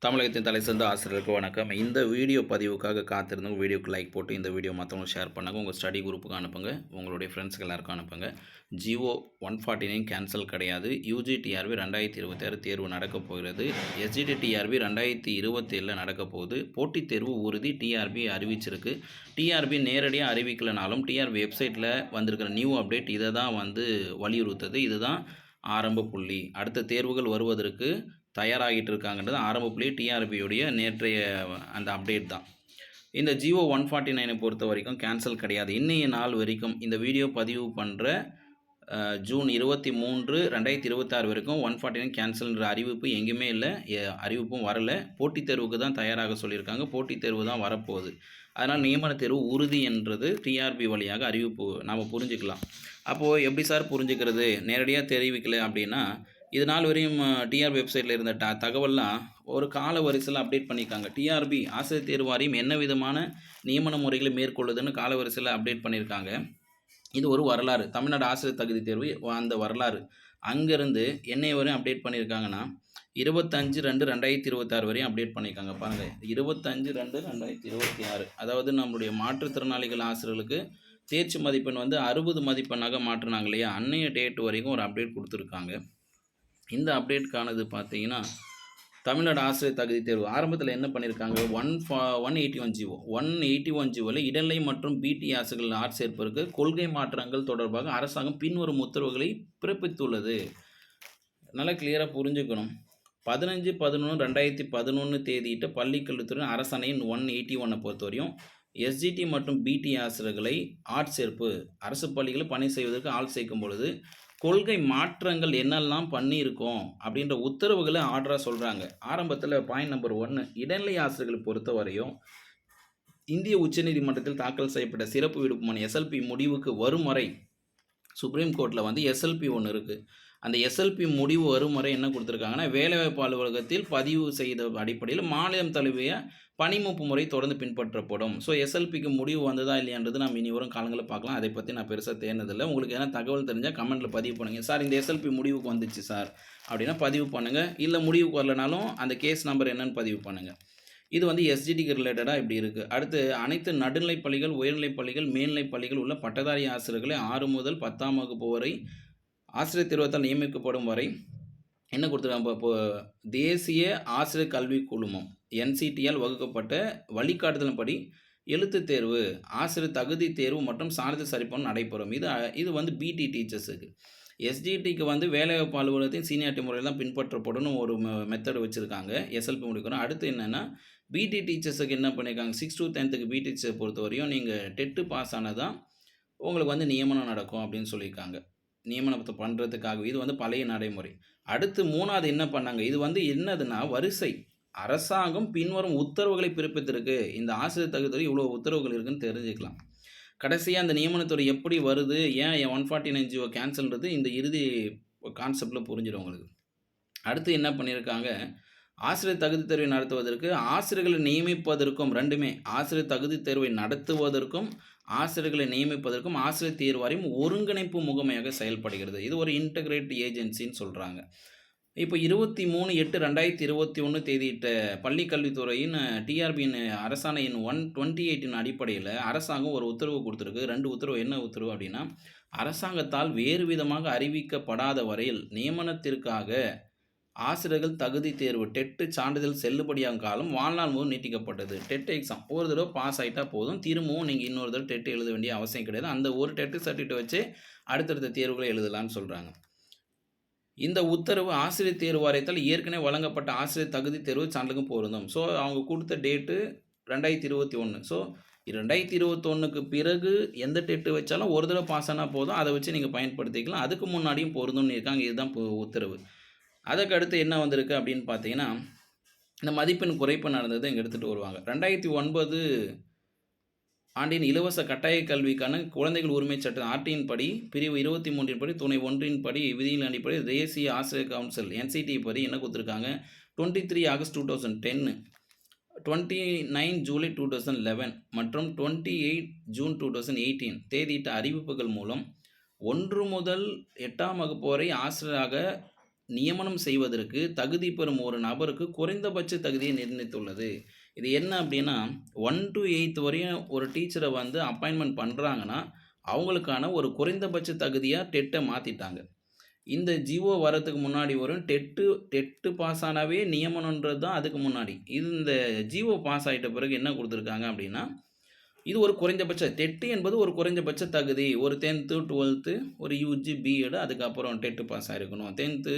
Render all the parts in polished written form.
தமிழகத்தின் தலைசிறந்த ஆசிரியர்களுக்கு வணக்கம். இந்த வீடியோ பதிவுக்காக காத்திருந்தவங்க வீடியோக்கு லைக் போட்டு இந்த வீடியோ மற்றவங்களுக்கு ஷேர் பண்ணுங்கள். உங்கள் ஸ்டடி குரூப்புக்கு அனுப்புங்க. உங்களுடைய ஃப்ரெண்ட்ஸ்க்கு எல்லாருக்கும் அனுப்புங்க. ஜிஓ 149 கேன்சல் கிடையாது. யூஜி டிஆர்பி 2026 தேர்வு நடக்கப் போகிறது. எஸ்ஜிடி டிஆர்பி 2027 நடக்கப் போகுது. போட்டித் தேர்வு உறுதி. டிஆர்பி அறிவிச்சிருக்கு. டிஆர்பி நேரடியாக அறிவிக்கலைனாலும் டிஆர்பி வெப்சைட்டில் வந்திருக்கிற நியூ அப்டேட் இதை தான் வலியுறுத்துது. இதுதான் ஆரம்ப புள்ளி. அடுத்த தேர்வுகள் வருவதற்கு தயாராகிட்டு இருக்காங்கன்றது ஆரம்ப புள்ளி. டிஆர்பியுடைய நேற்றைய அந்த அப்டேட் தான். இந்த ஜிஓ 149 பொறுத்த வரைக்கும் கேன்சல் கிடையாது. இன்னைய நாள் வரைக்கும் இந்த வீடியோ பதிவு பண்ணுற ஜூன் 23, 2026 வரைக்கும் 149 கேன்சல்ன்ற அறிவிப்பு எங்கேயுமே இல்லை. அறிவிப்பும் வரலை. போட்டித் தேர்வுக்கு தான் தயாராக சொல்லியிருக்காங்க. போட்டித் தேர்வு தான் வரப்போகுது. அதனால் நியமன தேர்வு உறுதி என்றது டிஆர்பி வழியாக அறிவிப்பு நாம் புரிஞ்சுக்கலாம். அப்போது எப்படி சார் புரிஞ்சுக்கிறது? நேரடியாக தெரிவிக்கலை அப்படின்னா இது நாள் வரையும் டிஆர்பி வெப்சைட்டில் இருந்த தகவல்லாம் ஒரு கால வரிசையில் அப்டேட் பண்ணியிருக்காங்க. டிஆர்பி ஆசிரியர் தேர்வு வாரியம் என்ன விதமான நியமன முறைகளை மேற்கொள்ளுதுன்னு கால வரிசையில் அப்டேட் பண்ணியிருக்காங்க. இது ஒரு வரலாறு. தமிழ்நாடு ஆசிரியர் தகுதி தேர்வு அந்த வரலாறு அங்கேருந்து என்னை வரையும் அப்டேட் பண்ணியிருக்காங்கன்னா 25/2/2026 வரையும் அப்டேட் பண்ணியிருக்காங்க. பாருங்கள், 25/2/2026. அதாவது நம்மளுடைய மாற்றுத்திறனாளிகள் ஆசிரியர்களுக்கு தேர்ச்சி மதிப்பெண் 60 மதிப்பெண்ணாக மாற்றினாங்க இல்லையா, அன்னைய டேட் வரைக்கும் ஒரு அப்டேட் கொடுத்துருக்காங்க. இந்த அப்டேட்கானது பார்த்தீங்கன்னா தமிழ்நாடு ஆசிரியர் தகுதி தேர்வு ஆரம்பத்தில் என்ன பண்ணியிருக்காங்க, 181 ஜிஓ 181 ஜிஓவில் இடைநிலை மற்றும் பிடி ஆசிரியர்கள் ஆட்சேர்ப்பிற்கு கொள்கை மாற்றங்கள் தொடர்பாக அரசாங்கம் பின்வரும் உத்தரவுகளை பிறப்பித்துள்ளது. நல்லா கிளியராக புரிஞ்சுக்கணும். 15/11/2011 தேதியிட்ட பள்ளிக்கல்வித்துறை அரசாணையின் 181 பொறுத்தவரையும் எஸ்ஜிடி மற்றும் பிடி ஆசிரியர்களை ஆட்சேர்ப்பு அரசு பள்ளிகளில் பணி செய்வதற்கு ஆள் சேர்க்கும் பொழுது கொள்கை மாற்றங்கள் என்னெல்லாம் பண்ணியிருக்கோம் அப்படின்ற உத்தரவுகளை ஆர்டராக சொல்கிறாங்க. ஆரம்பத்தில் பாயிண்ட் நம்பர் 1, இடைநிலை ஆசிரியர்களை பொறுத்த வரையும் இந்திய உச்சநீதிமன்றத்தில் தாக்கல் செய்யப்பட்ட சிறப்பு விடுப்பு மனு எஸ்எல்பி முடிவுக்கு வரும் வரை சுப்ரீம் கோர்ட்டில் எஸ்எல்பி ஒன்று இருக்குது. அந்த எஸ்எல்பி முடிவு வரும் வரை என்ன கொடுத்துருக்காங்கன்னா, வேலைவாய்ப்பு அலுவலகத்தில் பதிவு செய்த அடிப்படையில் மாநிலம் தழுவிய பணிமூப்பு முறை தொடர்ந்து பின்பற்றப்படும். ஸோ எஸ்எல்பிக்கு முடிவு வந்ததா இல்லையான்றது நம்ம இனி வரும் காலங்களில் பார்க்கலாம். அதை பற்றி நான் பெருசாக தேர்ந்ததில்லை. உங்களுக்கு எதனா தகவல் தெரிஞ்சால் கமெண்ட்டில் பதிவு பண்ணுங்கள். சார் இந்த எஸ்எல்பி முடிவுக்கு வந்துச்சு சார் அப்படின்னா பதிவு பண்ணுங்கள். இல்லை முடிவுக்கு வரலனாலும் அந்த கேஸ் நம்பர் என்னன்னு பதிவு பண்ணுங்கள். இது எஸ்ஜிடிக்கு ரிலேட்டடாக இப்படி இருக்குது. அடுத்து அனைத்து நடுநிலைப் பள்ளிகள், உயர்நிலைப் பள்ளிகள், மேல்நிலைப் பள்ளிகள் உள்ள பட்டதாரி ஆசிரியர்களை 6 முதல் 10ஆம் வகுப்பு வரை ஆசிரியர் தேர்வத்தால் நியமிக்கப்படும் வரை என்ன கொடுத்துருக்காங்க, இப்போ தேசிய ஆசிரியர் கல்வி குழுமம் என்சிடியால் வகுக்கப்பட்ட வழிகாட்டுதலின்படி எழுத்துத் தேர்வு, ஆசிரியர் தகுதி தேர்வு மற்றும் சான்றிதழ் சரிபார்ப்பு நடைபெறும். இது பிடி டீச்சர்ஸுக்கு. எஸ்ஜிடிக்கு வேலைவாய்ப்பு அலுவலகத்தின் சீனியாரிட்டி முறையில் தான் பின்பற்றப்படும் ஒரு மெத்தட் வச்சுருக்காங்க. எஸ்எல்பி முடிக்கணும். அடுத்து என்னென்னா பிடி டீச்சர்ஸுக்கு என்ன பண்ணியிருக்காங்க, 6 to 10க்கு பிடி டீச்சர் பொறுத்த வரையும் நீங்கள் டெட்டு பாஸ் ஆனதான் உங்களுக்கு நியமனம் நடக்கும் அப்படின்னு சொல்லியிருக்காங்க. நியமனத்தை பண்ணுறதுக்காக இது பழைய நடைமுறை. அடுத்து 3வது என்ன பண்ணாங்க, இது என்னதுன்னா வரிசை. அரசாங்கம் பின்வரும் உத்தரவுகளை பிறப்பித்திருக்கு. இந்த ஆசிரியர் தகுதி இவ்வளோ உத்தரவுகள் இருக்குன்னு தெரிஞ்சுக்கலாம். கடைசியாக அந்த நியமனத்துறை எப்படி வருது, ஏன் 149 ஜிஓ கேன்சல்ன்றது இந்த இறுதி கான்செப்டில் புரிஞ்சிடும் உங்களுக்கு. அடுத்து என்ன பண்ணியிருக்காங்க, ஆசிரியர் தகுதி தேர்வை நடத்துவதற்கு ஆசிரியர்களை நியமிப்பதற்கும் ரெண்டுமே ஆசிரியர் தகுதி தேர்வை நடத்துவதற்கும் ஆசிரியர்களை நியமிப்பதற்கும் ஆசிரியர் தேர்வு வாரியம் ஒருங்கிணைப்பு முகமையாக செயல்படுகிறது. இது ஒரு இன்டகிரேட் ஏஜென்சின்னு சொல்கிறாங்க. இப்போ 23/8/2021 தேதியிட்ட பள்ளி கல்வித்துறையின் டிஆர்பியின் அரசாணையின் 128 அடிப்படையில் அரசாங்கம் ஒரு உத்தரவு கொடுத்துருக்கு. 2 உத்தரவு. என்ன உத்தரவு அப்படின்னா, அரசாங்கத்தால் வேறு விதமாக அறிவிக்கப்படாத வரையில் நியமனத்திற்காக ஆசிரியர்கள் தகுதி தேர்வு டெட்டு சான்றிதழ் செல்லுபடியாகும் காலம் வாழ்நாள் முழுவதும் நீட்டிக்கப்பட்டது. டெட் எக்ஸாம் ஒரு தடவை பாஸ் ஆகிட்டா போதும், திரும்பவும் நீங்கள் இன்னொரு தடவை டெட்டு எழுத வேண்டிய அவசியம் கிடையாது. அந்த ஒரு டெட்டு சர்டிஃபிகேட் வச்சு அடுத்தடுத்த தேர்வுகளை எழுதலான்னு சொல்கிறாங்க. இந்த உத்தரவு ஆசிரியர் தேர்வு வாரியத்தால் ஏற்கனவே வழங்கப்பட்ட ஆசிரியர் தகுதி தேர்வு சான்றிதழுக்கும் பொருந்தும். ஸோ அவங்க கொடுத்த டேட்டு 2021. ஸோ 2021க்கு பிறகு எந்த டெட்டு வச்சாலும் ஒரு தடவை பாஸ் ஆனால் போதும், அதை வச்சு நீங்கள் பயன்படுத்திக்கலாம். அதுக்கு முன்னாடியும் பொருந்தும்னு இருக்காங்க. இதுதான் உத்தரவு. அதுக்கு அடுத்து என்ன வந்திருக்கு அப்படின்னு பார்த்தீங்கன்னா, இந்த மதிப்பெண் குறைப்பு நடந்தது இங்கே எடுத்துகிட்டு வருவாங்க. 2009 ஆண்டின் இலவச கட்டாய கல்விக்கான குழந்தைகள் உரிமை சட்டம் ஆர்டியின் படி பிரிவு 23 படி துணை 1 படி விதியின் அடிப்படை தேசிய ஆசிரியர் கவுன்சில் என்சிடி படி என்ன கொடுத்துருக்காங்க, 23 ஆகஸ்ட் 2010, 29 ஜூலை 2011 மற்றும் 28 ஜூன் 2018 தேதியிட்ட அறிவிப்புகள் மூலம் 1 முதல் 8ஆம் வகுப்பு வரை ஆசிரியராக நியமனம் செய்வதற்கு தகுதி பெறும் ஒரு நபருக்கு குறைந்தபட்ச தகுதியை நிர்ணயித்துள்ளது. இது என்ன அப்படின்னா 1 to 8th வரையும் ஒரு டீச்சரை வந்து அப்பாயின்மெண்ட் பண்ணுறாங்கன்னா அவங்களுக்கான ஒரு குறைந்தபட்ச தகுதியாக டெட்டை மாற்றிட்டாங்க. இந்த ஜிஓ வரதுக்கு முன்னாடி வரும் டெட்டு பாஸ் ஆனாவே நியமனன்றது தான் அதுக்கு முன்னாடி. இந்த ஜிஓ பாஸ் ஆகிட்ட பிறகு என்ன கொடுத்துருக்காங்க அப்படின்னா இது ஒரு குறைந்தபட்ச டெட்டு என்பது ஒரு குறைந்தபட்ச தகுதி. ஒரு 10th 12th ஒரு யூஜி பிஎட் அதுக்கப்புறம் டெட்டு பாஸ் ஆகிருக்கணும். 10th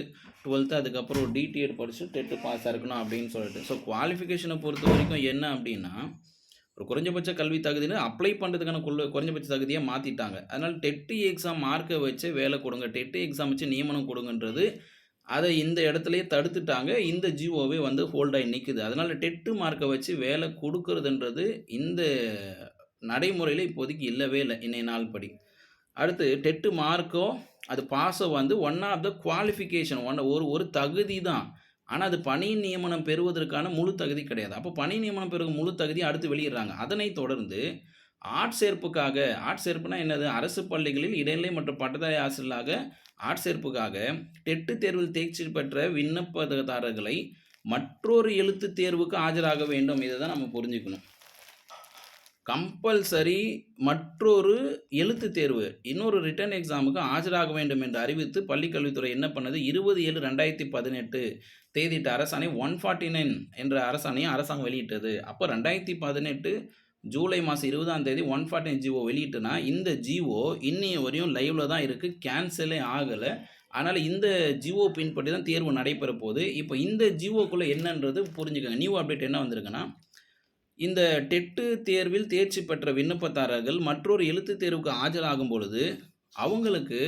12th அதுக்கப்புறம் டிடிஎட் படித்து டெட்டு பாஸ் ஆகிருக்கணும் அப்படின்னு சொல்லிட்டு. ஸோ குவாலிஃபிகேஷனை பொறுத்த வரைக்கும் என்ன அப்படின்னா ஒரு குறைஞ்சபட்ச கல்வி தகுதின்னு அப்ளை பண்ணுறதுக்கான குறைஞ்சபட்ச தகுதியாக மாற்றிட்டாங்க. அதனால் டெட்டு எக்ஸாம் மார்க்கை வச்சு வேலை கொடுங்க, டெட்டு எக்ஸாம் வச்சு நியமனம் கொடுங்கன்றது அதை இந்த இடத்துலையே தடுத்துட்டாங்க. இந்த ஜிஓவே வந்து ஹோல்டாகி நிற்குது. அதனால் டெட்டு மார்க்கை வச்சு வேலை கொடுக்குறதுன்றது இந்த நடைமுறையில் இப்போதைக்கு இல்லவே இல்லை இன்றைய நாள் படி. அடுத்து டெட்டு மார்க்கோ அது பாஸோ வந்து ஒன் ஆஃப் த குவாலிஃபிகேஷன் ஒரு தகுதி தான். ஆனால் அது பணி நியமனம் பெறுவதற்கான முழு தகுதி கிடையாது. அப்போ பணி நியமனம் பெறும் முழு தகுதியை அடுத்து வெளியிடுறாங்க. அதனைத் தொடர்ந்து ஆட்சேர்ப்புக்காக ஆட்சேர்ப்புனா என்னது? அரசு பள்ளிகளில் இடைநிலை மற்றும் பட்டதாரி ஆசிரியர்களாக ஆட்சேர்ப்புக்காக டெட்டு தேர்வில் தேர்ச்சி பெற்ற விண்ணப்பதாரர்களை மற்றொரு எழுத்து தேர்வுக்கு ஆஜராக வேண்டும். இதை தான் நம்ம புரிஞ்சுக்கணும். கம்பல்சரி மற்றொரு எழுத்து தேர்வு இன்னொரு ரிட்டன் எக்ஸாமுக்கு ஆஜராக வேண்டும் என்று அறிவித்து பள்ளிக்கல்வித்துறை என்ன பண்ணது? 20/7/2018 தேதியிட்ட அரசாணை 149 என்ற அரசாணையை அரசாங்கம் வெளியிட்டது. அப்போ 2018 ஜூலை மாதம் 20ஆம் தேதி 149 ஜிஓ வெளியிட்டுனா இந்த ஜிஓ இன்னைய வரையும் லைவ்ல தான் இருக்குது, கேன்சலே ஆகலை. அதனால் இந்த ஜிஓ பின்பற்றி தான் தேர்வு நடைபெற போகுது. இப்போ இந்த ஜிஓக்குள்ளே என்னன்றது புரிஞ்சுக்கோங்க. நியூ அப்டேட் என்ன வந்திருக்குன்னா இந்த டெட்டு தேர்வில் தேர்ச்சி பெற்ற விண்ணப்பதாரர்கள் மற்றொரு எழுத்து தேர்வுக்கு ஆஜராகும் பொழுது அவங்களுக்கு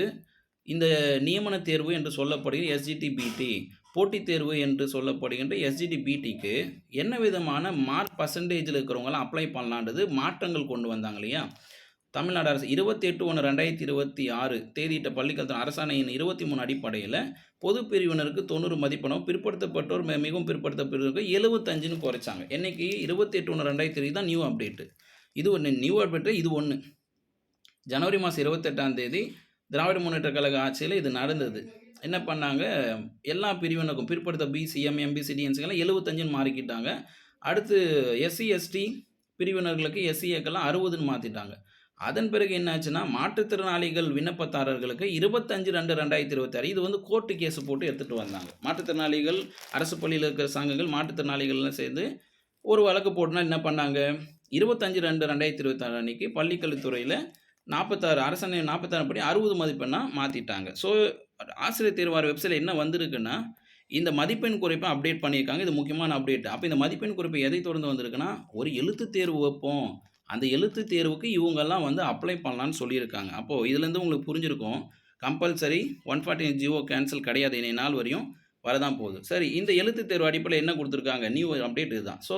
இந்த நியமன தேர்வு என்று சொல்லப்படுகிற எஸ்ஜிடிபிடி போட்டித் தேர்வு என்று சொல்லப்படுகின்ற எஸ்ஜிடிபிடிக்கு என்ன விதமான மார்க் பர்சன்டேஜில் இருக்கிறவங்களாம் அப்ளை பண்ணலான்றது மாற்றங்கள் கொண்டு வந்தாங்க இல்லையா? தமிழ்நாடு அரசு 28/1/2026 தேதியிட்ட பள்ளிக்கல்வித்துறை அரசாணையின் 23 அடிப்படையில் பொது பிரிவினருக்கு 90 மதிப்பெண்ணும் பிற்படுத்தப்பட்டோர் மிகவும் பிற்படுத்தப்பட்டவருக்கு 75ன்னு குறைச்சாங்க. என்னைக்கு 28/1/2023 தான் நியூ அப்டேட்டு. இது ஒன்று நியூ அப்டேட்டு. இது ஒன்று ஜனவரி மாதம் 28ஆம் தேதி திராவிட முன்னேற்ற கழக ஆட்சியில் இது நடந்தது. என்ன பண்ணாங்க? எல்லா பிரிவினருக்கும் பிற்படுத்த பிசிஎம் எம்பிசிடி என்சிக்கெல்லாம் 75ன்னு மாறிக்கிட்டாங்க. அடுத்து எஸ்சி எஸ்டி பிரிவினர்களுக்கு எஸ்சிஏக்கெல்லாம் 60ன்னு மாற்றிட்டாங்க. அதன் பிறகு என்னாச்சுன்னா மாற்றுத்திறனாளிகள் விண்ணப்பதாரர்களுக்கு 25/2/2026 இது வந்து கோர்ட்டு கேஸ் போட்டு எடுத்துகிட்டு வந்தாங்க. மாற்றுத்திறனாளிகள் அரசு பள்ளியில் இருக்கிற சங்கங்கள் மாற்றுத்திறனாளிகள்லாம் சேர்ந்து ஒரு வழக்கு போட்டுனா என்ன பண்ணாங்க? 25/2/2026 அன்னைக்கு பள்ளிக்கல்வித்துறையில் 46 அரசாணை 46 படி 60 மதிப்பெண்ணாக மாற்றிட்டாங்க. ஸோ ஆசிரியர் தேர்வார் வெப்சைட்டில் என்ன வந்திருக்குன்னா இந்த மதிப்பெண் குறைப்பை அப்டேட் பண்ணியிருக்காங்க. இது முக்கியமான அப்டேட். அப்போ இந்த மதிப்பெண் குறைப்பு எதை தொடர்ந்து வந்திருக்குன்னா ஒரு எழுத்து தேர்வு வைப்போம், அந்த எழுத்து தேர்வுக்கு இவங்கெல்லாம் வந்து அப்ளை பண்ணலான்னு சொல்லியிருக்காங்க. அப்போது இதுலேருந்து உங்களுக்கு புரிஞ்சிருக்கும் கம்பல்சரி 149 ஜிஓ கேன்சல் கிடையாது, இன்றைய நாள் வரையும் வரதான் போகுது. சரி, இந்த எழுத்து தேர்வு அடிப்படையில் என்ன கொடுத்துருக்காங்க? நியூ அப்டேட் இதுதான். ஸோ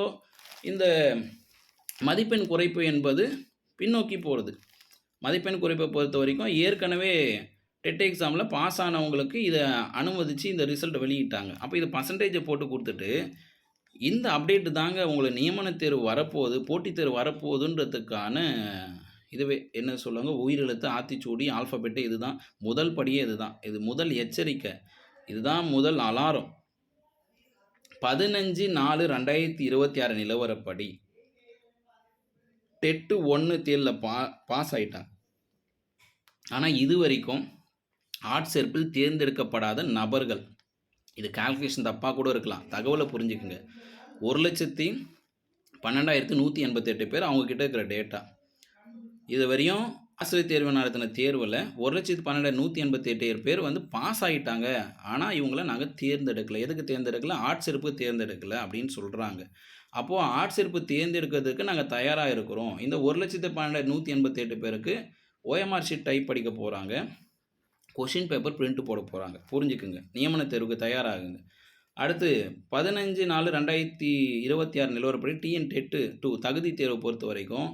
இந்த மதிப்பெண் குறைப்பு என்பது பின்னோக்கி போகிறது. மதிப்பெண் குறைப்பை பொறுத்த வரைக்கும் ஏற்கனவே டெட் எக்ஸாமில் பாஸ் ஆனவங்களுக்கு இதை அனுமதித்து இந்த ரிசல்ட் வெளியிட்டாங்க. அப்போ இது பர்சன்டேஜை போட்டு கொடுத்துட்டு இந்த அப்டேட்டு தாங்க உங்களுக்கு நியமன தேர்வு வரப்போகுது, போட்டித் தேர்வு வரப்போகுதுன்றதுக்கான இதுவே என்ன சொல்லுவாங்க, உயிரெழுத்து ஆத்திச்சூடி ஆல்ஃபபெட்டு. இதுதான் முதல் படியே, இதுதான் இது முதல் எச்சரிக்கை, இதுதான் முதல் அலாரம். 15/4/2026 நிலவரப்படி டெட்டு 1 தேர்வில் பாஸ் ஆகிட்டாங்க. ஆனால் இது வரைக்கும் ஆட்சேர்ப்பில் தேர்ந்தெடுக்கப்படாத நபர்கள், இது கால்குலேஷன் தப்பாக கூட இருக்கலாம், தகவலை புரிஞ்சுக்குங்க. 1,12,188 பேர் அவங்கக்கிட்ட இருக்கிற டேட்டா. இது வரையும் ஆசிரியர் தேர்வு நடத்தின தேர்வில் 1,12,188 பேர் வந்து பாஸ் ஆகிட்டாங்க. ஆனால் இவங்கள நாங்கள் தேர்ந்தெடுக்கலை. எதுக்கு தேர்ந்தெடுக்கலை? ஆட்சேர்ப்பு தேர்ந்தெடுக்கலை அப்படின்னு சொல்கிறாங்க. அப்போது ஆட்சேர்ப்பு தேர்ந்தெடுக்கிறதுக்கு நாங்கள் தயாராக இருக்கிறோம். இந்த 1,12,188 பேருக்கு ஓஎம்ஆர் ஷீட் டைப் படிக்க போகிறாங்க, கொஷின் பேப்பர் பிரிண்ட் போட போகிறாங்க. புரிஞ்சுக்குங்க, நியமன தேர்வுக்கு தயாராகுங்க. அடுத்து 15/4/2026 நிலவரப்படி டிஎன் டெட்டு 2 தகுதி தேர்வு பொறுத்த வரைக்கும்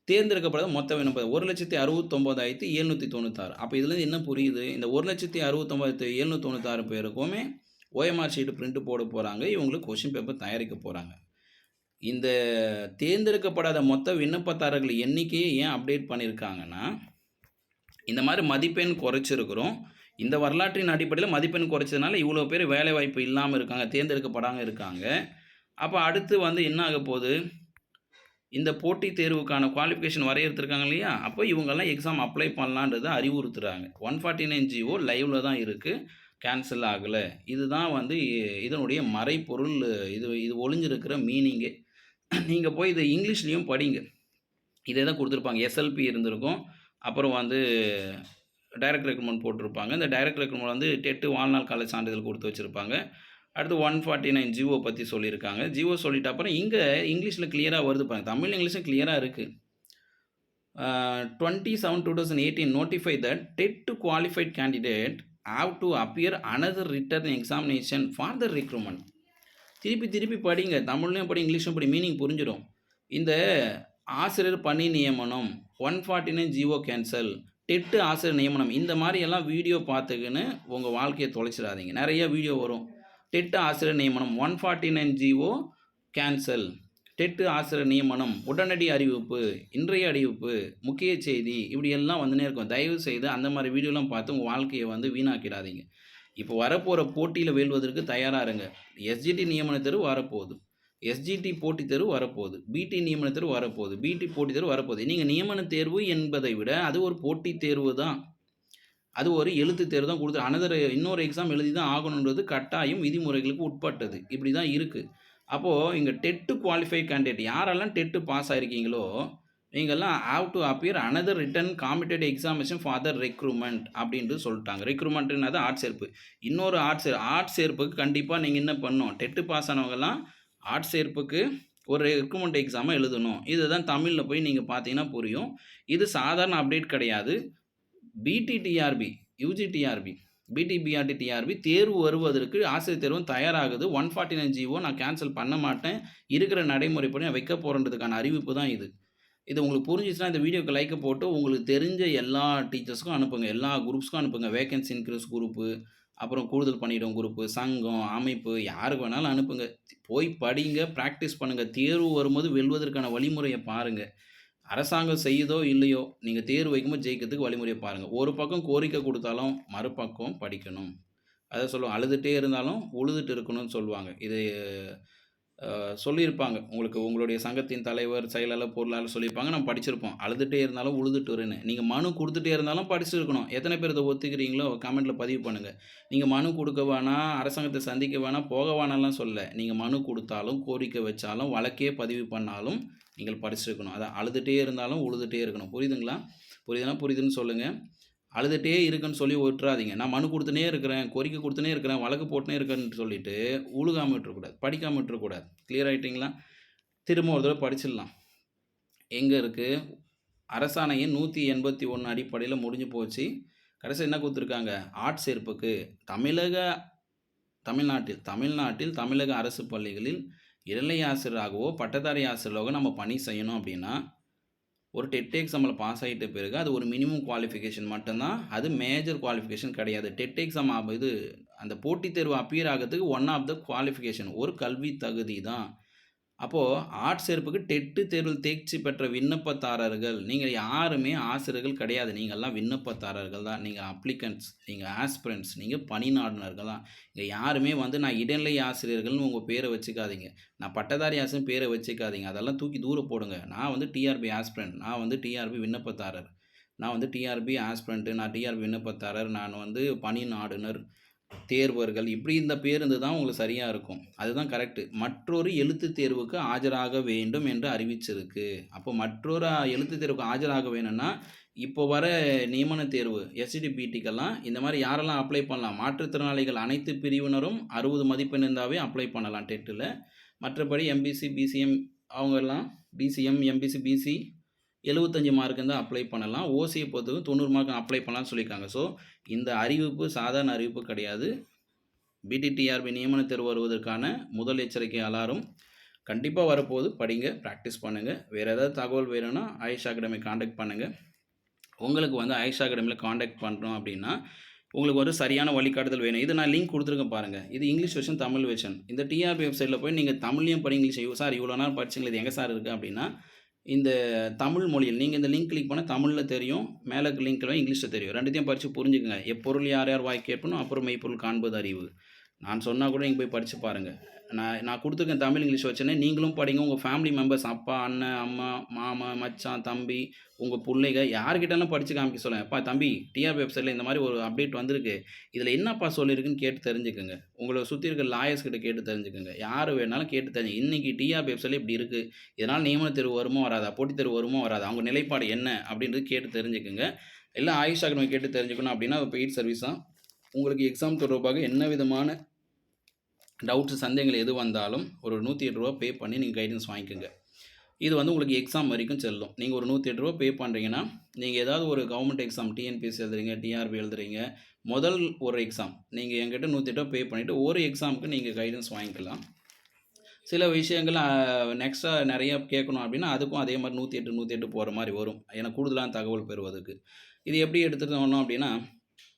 தேர்ந்தெடுக்கப்படாத மொத்த விண்ணப்பம் 1,69,796. அப்போ இதுலேருந்து என்ன புரியுது? இந்த 1,69,796 பேருக்குமே ஓஎம்ஆர் ஷீட்டு பிரிண்ட் போட போகிறாங்க, இவங்களுக்கு கொஷின் பேப்பர் தயாரிக்க போகிறாங்க. இந்த தேர்ந்தெடுக்கப்படாத மொத்த விண்ணப்பதாரர்கள் எண்ணிக்கையை ஏன் அப்டேட் பண்ணியிருக்காங்கன்னா இந்த மாதிரி மதிப்பெண் குறைச்சிருக்கிறோம், இந்த வரலாற்றின் அடிப்படையில மதிப்பெண் குறைச்சதுனால இவ்வளோ பேர் வேலைவாய்ப்பு இல்லாம இருக்காங்க, தேர்ந்தெடுக்கப்படாம இருக்காங்க. அப்ப அடுத்து வந்து என்ன ஆகப்போது? இந்த போட்டித் தேர்வுக்கான குவாலிஃபிகேஷன் வரையறுத்துருக்காங்க இல்லையா? அப்போ இவங்கலாம் எக்ஸாம் அப்ளை பண்ணலான்றத அறிவுறுத்துறாங்க. 149 ஜிஓ லைவ்ல தான் இருக்கு. கேன்சல் ஆகல. இதுதான் வந்து இதனுடைய மறைபொருள். இது இது ஒளிஞ்சிருக்கிற மீனிங்கே. நீங்க போய் இத இங்கிலீஷ்லயும் படிங்க. இதே தான் குடுத்துருப்பாங்க. எஸ்எல்பி இருந்திருக்கும். அப்புறம் வந்து டைரக்ட் ரெக்ரூட்மென்ட் போட்டிருப்பாங்க. இந்த டைரக்ட் ரெக்ரூட்மென்ட் வந்து டெட் வாழ்நாள் கால சான்றிதழ் குடுத்து வச்சிருப்பாங்க. அடுத்து 149 ஜிஓ பத்தி சொல்லியிருக்காங்க. ஜிஓ சொல்லிட்ட அப்புறம் இங்க இங்கிலீஷ்ல கிளியரா வருது பாருங்க. தமிழ், இங்கிலீஷும் கிளியரா இருக்கு. 27/2018 notify that TET qualified candidate have to appear another written examination for the recruitment. திருப்பி திருப்பி படிங்க. தமிழ்லயும் படி, இங்கிலீஷ்லயும் படி. மீனிங் புரிஞ்சிடும். இந்த ஆசிரியர் பணி நியமனம், 149 ஜிஓ கேன்சல், டெட் ஆசிரியர் நியமனம், இந்த மாதிரி எல்லாம் வீடியோ பார்த்துக்கின்னு உங்க வாழ்க்கையை தொலைச்சிடாதீங்க. நிறைய வீடியோ வரும். டெட் ஆசிரியர் நியமனம் 149 ஜிஓ கேன்சல், டெட் ஆசிரியர் நியமனம், உடனடி அறிவிப்பு, இன்றைய அறிவிப்பு, முக்கிய செய்தி, இப்படி எல்லாம் வந்துனே இருக்கும். தயவு செய்து அந்த மாதிரி வீடியோலாம் பார்த்து உங்கள் வாழ்க்கையை வந்து வீணாக்கிடாதீங்க. இப்போ வரப்போகிற போட்டியில் வெல்வதற்கு தயாராக இருங்க. எஸ்ஜிடி நியமன தேர்வு வரப்போகுது, எஸ்ஜிடி போட்டித் தேர்வு வரப்போகுது, பிடி நியமன தேர்வு வரப்போகுது, பிடி போட்டித் தேர்வு வரப்போகுது. நீங்கள் நியமன தேர்வு என்பதை விட அது ஒரு போட்டித் தேர்வு தான். அது ஒரு எழுத்து தேர்வு தான் கொடுத்து இன்னொரு எக்ஸாம் எழுதி தான் ஆகணுன்றது கட்டாயம் விதிமுறைகளுக்கு உட்பட்டது. இப்படி தான் இருக்குது. அப்போது இங்கே டெட்டு குவாலிஃபைட் கேண்டிடேட் யாரெல்லாம் டெட்டு பாஸ் ஆகிருக்கீங்களோ நீங்கள்லாம் have to appear another written competitive examination for the recruitment அப்படின்ட்டு சொல்லிட்டாங்க. ரெக்ரூட்மெண்ட்னது ஆர்ட் சேர்ப்பு. இன்னொரு ஆர்ட் சேர்ப்புக்கு கண்டிப்பாக நீங்கள் என்ன பண்ணணும்? டெட்டு பாஸ் ஆனவங்கலாம் ஆர்ட் சேர்ப்புக்கு ஒரு ரெக்ரூட்மெண்ட் எக்ஸாமை எழுதணும். இதுதான் தமிழில் போய் நீங்கள் பார்த்தீங்கன்னா புரியும். இது சாதாரண அப்டேட் கிடையாது. பிடிடிஆர்பி, யூஜிடிஆர்பி, பிடிபிஆர்டி டிஆர்பி தேர்வு வருவதற்கு ஆசிரியர் தேர்வும் தயாராகுது. 149 ஜிஓ நான் கேன்சல் பண்ண மாட்டேன், இருக்கிற நடைமுறைப்படி நான் வைக்க போகிறதுக்கான அறிவிப்பு தான் இது. இது உங்களுக்கு புரிஞ்சிச்சுன்னா இந்த வீடியோக்கு லைக்கை போட்டு உங்களுக்கு தெரிஞ்ச எல்லா டீச்சர்ஸ்க்கும் அனுப்புங்க, எல்லா குரூப்ஸ்க்கும் அனுப்புங்க. வேகன்சி இன்க்ரீஸ் குரூப்பு, அப்புறம் கூடுதல் பணியிடம் குரூப்பு, சங்கம், அமைப்பு, யாருக்கு வேணாலும் அனுப்புங்க. போய் படிங்க, ப்ராக்டிஸ் பண்ணுங்கள். தேர்வு வரும்போது வெல்வதற்கான வழிமுறையை பாருங்கள். அரசாங்கம் செய்யுதோ இல்லையோ நீங்கள் தேர்வு வைக்கும்போது ஜெயிக்கிறதுக்கு வழிமுறையை பாருங்கள். ஒரு பக்கம் கோரிக்கை கொடுத்தாலும் மறுபக்கம் படிக்கணும். அதை சொல்லுவாங்க, அழுதுகிட்டே இருந்தாலும் உழுதுட்டு இருக்கணும்னு சொல்லுவாங்க. இது சொல்லியிருப்பாங்க உங்களுக்கு, உங்களுடைய சங்கத்தின் தலைவர், செயலாளர், பொருளாளர் சொல்லியிருப்பாங்க. நம்ம படிச்சிருப்போம், அழுதுகிட்டே இருந்தாலும் உழுதுட்டு வருன்னு. நீங்கள் மனு கொடுத்துட்டே இருந்தாலும் படிச்சிருக்கணும். எத்தனை பேர் இதை ஒத்துக்கிறீங்களோ கமெண்ட்டில் பதிவு பண்ணுங்கள். நீங்கள் மனு கொடுக்க வேணாம், அரசாங்கத்தை சந்திக்க வேணாம், போக வேணாம்லாம் சொல்லலை. நீங்கள் மனு கொடுத்தாலும், கோரிக்கை வச்சாலும், வழக்கே பதிவு பண்ணாலும் நீங்கள் படிச்சிருக்கணும். அதான் அழுதுகிட்டே இருந்தாலும் உழுதுகிட்டே இருக்கணும். புரியுதுங்களா? புரியுதுன்னு சொல்லுங்கள். அழுதுகிட்டே இருக்குன்னு சொல்லி விட்டுறாதீங்க. நான் மனு கொடுத்துனே இருக்கிறேன், கோரிக்கை கொடுத்துனே இருக்கிறேன், வழக்கு போட்டுனே இருக்கேன்னு சொல்லிட்டு உழுகாமல் விட்டுறக்கூடாது, படிக்காமல் விட்டுறக்கூடாது. கிளியர் ஆகிட்டிங்களா? திரும்ப ஒரு தடவை படிச்சிடலாம். எங்கே இருக்குது? அரசாணையின் 181 அடிப்படையில் முடிஞ்சு போச்சு. கடைசி என்ன கொடுத்துருக்காங்க? ஆர்ட் சேர்ப்புக்கு தமிழ்நாட்டில் தமிழக அரசு பள்ளிகளில் இடைநிலை ஆசிரியராகவோ பட்டதாரி ஆசிரியராகவோ நம்ம பணி செய்யணும் அப்படின்னா ஒரு டெட் எக்ஸாமில் பாஸ் ஆகிட்ட பிறகு அது ஒரு மினிமம் குவாலிஃபிகேஷன் மட்டும்தான். அது மேஜர் குவாலிஃபிகேஷன் கிடையாது. டெட் எக்ஸாம் இது அந்த போட்டித் தேர்வு அப்பியர் ஆகிறதுக்கு ஒன் ஆஃப் த குவாலிஃபிகேஷன், ஒரு கல்வி தகுதி தான். அப்போது ஆர்ட் சேர்ப்புக்கு டெட்டு தேர்வில் தேர்ச்சி பெற்ற விண்ணப்பதாரர்கள் நீங்கள் யாருமே ஆசிரியர்கள் கிடையாது. நீங்கள்லாம் விண்ணப்பதாரர்கள் தான். நீங்கள் அப்ளிகன்ட்ஸ், நீங்கள் ஆஸ்பிரண்ட்ஸ், நீங்கள் பணிநாடுனர்கள் தான். இங்கே யாருமே வந்து நான் இடைநிலை ஆசிரியர்கள்னு உங்கள் பேரை வச்சுக்காதீங்க, நான் பட்டதாரி ஆசிரியர் பேரை வச்சுக்காதீங்க. அதெல்லாம் தூக்கி தூரம் போடுங்க. நான் வந்து டிஆர்பி ஆஸ்பிரண்ட், நான் வந்து டிஆர்பி விண்ணப்பதாரர், நான் வந்து டிஆர்பி ஆஸ்பிரண்ட்டு, நான் டிஆர்பி விண்ணப்பதாரர், நான் வந்து பணிநாடுனர், தேர்வர்கள், இப்படி இந்த பேர் இருந்து தான் உங்களுக்கு சரியாக இருக்கும். அதுதான் கரெக்டு. மற்றொரு எழுத்து தேர்வுக்கு ஆஜராக வேண்டும் என்று அறிவிச்சிருக்கு. அப்போ மற்றொரு எழுத்து தேர்வுக்கு ஆஜராக வேணும்னா இப்போ வர நியமன தேர்வு எஸ்சிடிபிடிக்கெல்லாம் இந்த மாதிரி யாரெல்லாம் அப்ளை பண்ணலாம்? மாற்றுத்திறனாளிகள் அனைத்து பிரிவினரும் 60 மதிப்பெண் இருந்தாவே அப்ளை பண்ணலாம் டெட்டில். மற்றபடி எம்பிசி, பிசிஎம் அவங்கெல்லாம் பிசிஎம், எம்பிசி, பிசி 75 மார்க்கு தான் அப்ளை பண்ணலாம். ஓசியை பொறுத்தவரைக்கும் 90 மார்க் அப்ளை பண்ணலாம்னு சொல்லியிருக்காங்க. ஸோ இந்த அறிவிப்பு சாதாரண அறிவிப்பு கிடையாது. பிடிடிஆர்பி நியமன தேர்வு வருவதற்கான முதல் எச்சரிக்கை அலாரம் கண்டிப்பாக வரப்போகுது. படிங்க, ப்ராக்டிஸ் பண்ணுங்கள். வேறு ஏதாவது தகவல் வேணும்னா ஆயுஷ் அகாடமி காண்டாக்ட் பண்ணுங்கள். உங்களுக்கு வந்து ஆயுஷ் அகாடமியில் காண்டாக்ட் பண்ணுறோம் அப்படின்னா உங்களுக்கு ஒரு சரியான வழிகாட்டுதல் வேணும். இது நான் லிங்க் கொடுத்துருக்கேன் பாருங்கள். இது இங்கிலீஷ் வெர்ஷன், தமிழ் வெர்ஷன். இந்த டிஆர்பி வெப்சைட்டில் போய் நீங்கள் தமிழ்லையும் படி, இங்கிலீஷ் சார் இவ்வளோ நேரம் படிச்சிங்களே இது எங்கே சார் இருக்குது அப்படின்னா இந்த தமிழ் மொழியில் நீங்க இந்த லிங்க் கிளிக் பண்ணா தமிழ்ல தெரியும். மேல இருக்க லிங்க்ல இங்கிலீஷ்ல தெரியும். 2த்தையும் படிச்சு புரிஞ்சுக்கங்க. எப்பொருள் யார் யார் வாய் கேட்பனோ அப்புறம் மெய்ப்பொருள் காண்பது அறிவு. நான் சொன்னா கூட நீங்க போய் படிச்சு பாருங்க. நான் குடுத்துருக்கேன் தமிழ், இங்கிலீஷ் வச்சோனே நீங்களும் படிங்க. உங்க ஃபேமிலி மெம்பர்ஸ் அப்பா, அண்ணன், அம்மா, மாமா, மச்சான், தம்பி, உங்க புள்ளைக யார்கிட்டலாம் படிச்சு காமிக்க சொல்லுங்க. "அப்பா தம்பி டிஆர்பி வெப்சைட்ல இந்த மாரி ஒரு அப்டேட் வந்திருக்கு. இதுல என்னப்பா சொல்லியிருக்குன்னு கேட்டு தெரிஞ்சுக்கங்க." உங்கள சுத்தி இருக்க லாயர்ஸ் கிட்ட கேட்டு தெரிஞ்சுக்கங்க. யாரு வேணாலும் கேட்டு இன்னைக்கு டிஆர்பி வெப்சைட்ல இப்படி இருக்கு. இதனால நியமன தேர்வு வருமோ வராதா? போட்டித் தேர்வு வருமோ வராதா? அவங்க நிலைப்பாடு என்ன? அப்படின்றது கேட்டு தெரிஞ்சுக்கங்க. இல்ல ஆயுஷ் அகாடமி கேட்டு தெரிஞ்சுக்கணும் அப்படின்னா, அது பெய்ட் சர்வீஸ் தான். உங்களுக்கு எக்ஸாம் தொடர்பாக என்ன விதமான டவுட்ஸ், சந்தேகங்கள் எது வந்தாலும் ஒரு ரூ. 108 பே பண்ணி நீங்க கைடன்ஸ் வாங்கிக்கங்க. இது வந்து உங்களுக்கு எக்ஸாம் வரைக்கும் செல்லும். நீங்க ஒரு ரூ. 108 பே பண்றீங்கன்னா, நீங்க ஏதாவது ஒரு கவர்மெண்ட் எக்ஸாம் டிஎன்பிஎஸ்சி எழுதுறீங்க, டிஆர்பி எழுதுறீங்க. முதல் ஒரு எக்ஸாம் நீங்க என்கிட்ட ரூ. 108 பே பண்ணிட்டு ஒரு எக்ஸாமுக்கு நீங்க கைடன்ஸ் வாங்கிக்கலாம். சில விஷயங்கள் நெக்ஸ்ட்டா நெறைய கேட்கணும் அப்படின்னா, அதுக்கும் அதே மாரி 108, 108 போற மாரி வரும். ஏன்னா கூடுதலான தகவல் பெறுவதற்கு. இது எப்படி எடுத்துட்டு வரணும் அப்படின்னா,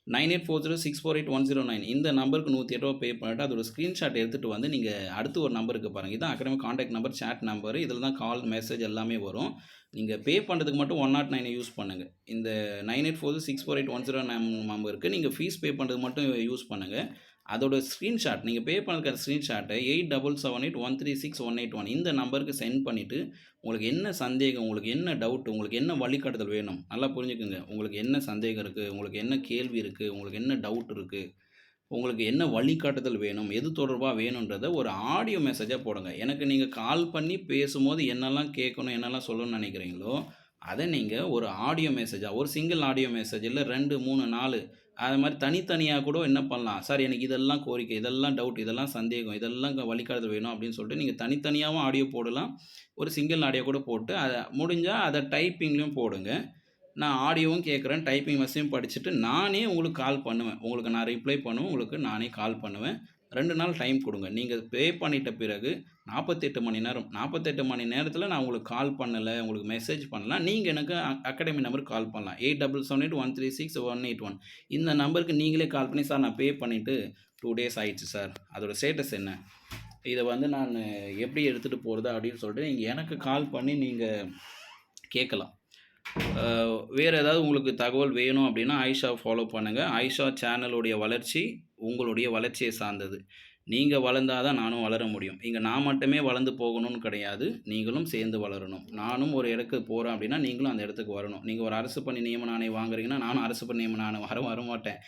9840648109 இந்த நம்பருக்கு ரூ. 108 பே பண்ணிட்டு அதோட ஸ்க்ரீன்ஷாட் எடுத்துட்டு வந்து நீங்க அடுத்து ஒரு நம்பருக்கு பாருங்க. இதான் academic contact number, chat number. இதில தான் கால், மெசேஜ் எல்லாமே வரும். நீங்க பே பண்ணுறதுக்கு மட்டும் 109 யூஸ் பண்ணுங்க. இந்த 9840648109 நம்பருக்கு நீங்க ஃபீஸ் பே பண்ணுறதுக்கு மட்டும் யூஸ் பண்ணுங்க. அதோட ஸ்க்ரீன்ஷாட் நீங்க பே பண்ணிருக்க ஸ்க்ரீன்ஷாட்ட 8778136181 இந்த நம்பருக்கு சென்ட் பண்ணிட்டு, உங்களுக்கு என்ன சந்தேகம், உங்களுக்கு என்ன டவுட், உங்களுக்கு என்ன வழிகாட்டுதல் வேணும்? நல்லா புரிஞ்சுக்கங்க. உங்களுக்கு என்ன சந்தேகம் இருக்கு? உங்களுக்கு என்ன கேள்வி இருக்கு? உங்களுக்கு என்ன டவுட் இருக்கு? உங்களுக்கு என்ன வழிகாட்டுதல் வேணும்? எது தொடர்பா வேணுன்றத ஒரு ஆடியோ மெசேஜா போடுங்க. எனக்கு நீங்க கால் பண்ணி பேசும்போது என்னெல்லாம் கேட்கணும், என்னெல்லாம் சொல்லணும்னு நெனைக்கிறீங்களோ, அத நீங்க ஒரு ஆடியோ மெசேஜா, ஒரு சிங்கிள் ஆடியோ மெசேஜ் இல்ல 2, 3, 4 அது மாரி தனித்தனியா கூட என்ன பண்ணலாம், "சார் எனக்கு இதெல்லாம் கோரிக்கை, இதெல்லாம் டவுட், இதெல்லாம் சந்தேகம், இதெல்லாம் வழிகாட்டுதல் வேணும்." அப்படின்னு சொல்லிட்டு நீங்க தனித்தனியாவும் ஆடியோ போடலாம். ஒரு சிங்கிள் ஆடியோ கூட போட்டு, முடிஞ்சா அத டைப்பிங்லயும் போடுங்க. நான் ஆடியோவும் கேட்குறேன், டைப்பிங் மெசேஜும் படிச்சுட்டு, நானே உங்களுக்கு கால் பண்ணுவேன். உங்களுக்கு நான் ரிப்ளை பண்ணுவேன். உங்களுக்கு நானே கால் பண்ணுவேன். 2 நாள் டைம் குடுங்க. நீங்க பே பண்ணிட்ட பிறகு 48 மணி நேரம். 48 மணி நேரத்தில நான் உங்களுக்கு கால் பண்ணல, உங்களுக்கு மெசேஜ் பண்ணல. நீங்க எனக்கு அகாடமி நம்பருக்கு கால் பண்ணலாம். 8778136181 இந்த நம்பருக்கு நீங்களே கால் பண்ணி, "சார் நான் பே பண்ணிட்டு 2 டேஸ் ஆயிடுச்சு சார். அதோட ஸ்டேட்டஸ் என்ன? இத வந்து நானு எப்படி எடுத்துட்டு போறது?" அப்படின்னு சொல்லிட்டு நீங்க எனக்கு கால் பண்ணி நீங்க கேட்கலாம். வேறு ஏதாவது உங்களுக்கு தகவல் வேணும் அப்படின்னா ஆயிஷாவை ஃபாலோ பண்ணுங்கள். ஆயிஷா சேனலுடைய வளர்ச்சி உங்களுடைய வளர்ச்சியை சார்ந்தது. நீங்கள் வளர்ந்தால் தான் நானும் வளர முடியும். இங்கே நான் மட்டுமே வளர்ந்து போகணும்னு கிடையாது. நீங்களும் சேர்ந்து வளரணும். நானும் ஒரு இடத்துக்கு போகிறேன் அப்படின்னா நீங்களும் அந்த இடத்துக்கு வரணும். நீங்கள் ஒரு அரசு பணி நியமன ஆணை வாங்குறீங்கன்னா நானும் அரசு பணி நியமன ஆணை வரமாட்டேன்.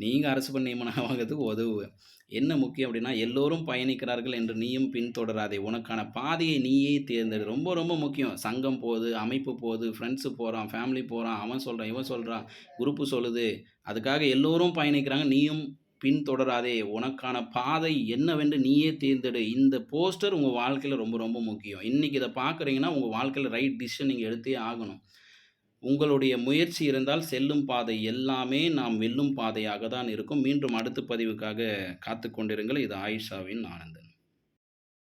நீங்கள் அரசு பணி நியமன வாங்குறதுக்கு உதவுவேன். என்ன முக்கியம் அப்படின்னா எல்லோரும் பயணிக்கிறார்கள் என்று நீயும் பின்தொடராதே. உனக்கான பாதையை நீயே தேர்ந்தெடு. ரொம்ப ரொம்ப முக்கியம். சங்கம் போகுது, அமைப்பு போகுது, ஃப்ரெண்ட்ஸு போகிறான், ஃபேமிலி போகிறான், அவன் சொல்கிறான், இவன் சொல்கிறான், குரூப்பு சொல்லுது. அதுக்காக எல்லோரும் பயணிக்கிறாங்க. நீயும் பின்தொடராதே. உனக்கான பாதை என்னவென்று நீயே தேர்ந்தெடு. இந்த போஸ்டர் உங்கள் வாழ்க்கையில் ரொம்ப ரொம்ப முக்கியம். இன்றைக்கி இதை பார்க்குறீங்கன்னா உங்கள் வாழ்க்கையில் ரைட் டிசிஷன் நீங்கள் எடுத்தே ஆகணும். உங்களுடைய முயற்சி இருந்தால் செல்லும் பாதை எல்லாமே நாம் வெல்லும் பாதையாக தான் இருக்கும். மீண்டும் அடுத்த பதிவுக்காக காத்துக் கொண்டிருங்கள். இது ஆயிஷாவின் ஆனந்தன்.